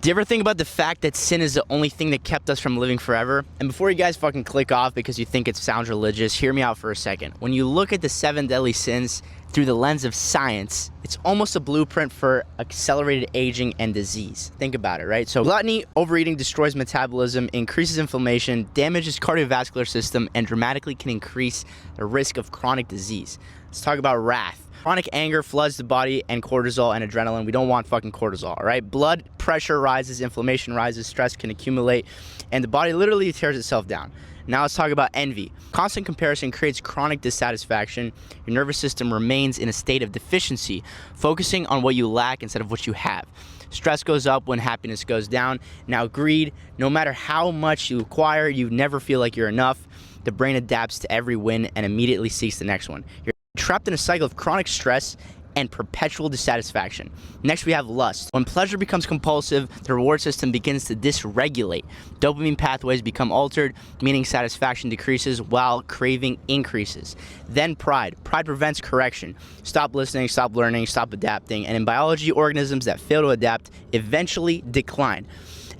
Do you ever think about the fact that sin is the only thing that kept us from living forever? And before you guys fucking click off because you think it sounds religious, hear me out for a second. When you look at the 7 deadly sins through the lens of science, it's almost a blueprint for accelerated aging and disease. Think about it, right? So gluttony, overeating destroys metabolism, increases inflammation, damages cardiovascular system, and dramatically can increase the risk of chronic disease. Let's talk about wrath. Chronic anger floods the body, and cortisol and adrenaline. We don't want fucking cortisol, all right? Blood pressure rises, inflammation rises, stress can accumulate, and the body literally tears itself down. Now let's talk about envy. Constant comparison creates chronic dissatisfaction. Your nervous system remains in a state of deficiency, focusing on what you lack instead of what you have. Stress goes up when happiness goes down. Now greed, no matter how much you acquire, you never feel like you're enough. The brain adapts to every win and immediately seeks the next one. You're trapped in a cycle of chronic stress and perpetual dissatisfaction. Next, we have lust. When pleasure becomes compulsive, the reward system begins to dysregulate. Dopamine pathways become altered, meaning satisfaction decreases while craving increases. Then pride. Pride prevents correction. Stop listening, stop learning, stop adapting. And in biology, organisms that fail to adapt eventually decline.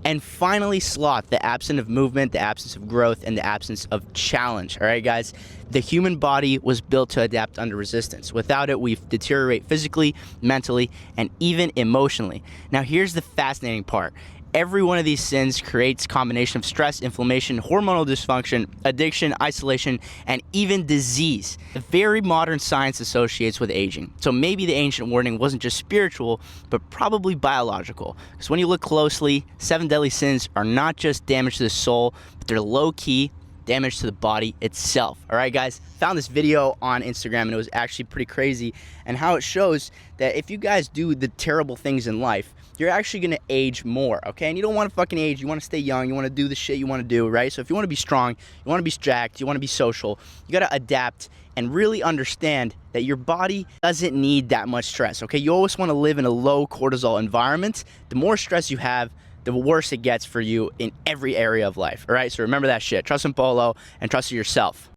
And finally, sloth, the absence of movement, the absence of growth, and the absence of challenge. All right, guys? The human body was built to adapt under resistance. Without it, we deteriorate physically, mentally, and even emotionally. Now, here's the fascinating part. Every one of these sins creates a combination of stress, inflammation, hormonal dysfunction, addiction, isolation, and even disease. The very modern science associates with aging. So maybe the ancient warning wasn't just spiritual, but probably biological. Because when you look closely, 7 deadly sins are not just damage to the soul, but they're low-key damage to the body itself. All right, guys, found this video on Instagram and it was actually pretty crazy, and how it shows that if you guys do the terrible things in life, you're actually gonna age more, okay? And you don't want to fucking age. You want to stay young. You want to do the shit you want to do, right? So if you want to be strong, you want to be jacked, you want to be social, you got to adapt and really understand that your body doesn't need that much stress, okay? You always want to live in a low cortisol environment. The more stress you have, the worse it gets for you in every area of life, all right? So remember that shit. Trust in Polo and trust in yourself.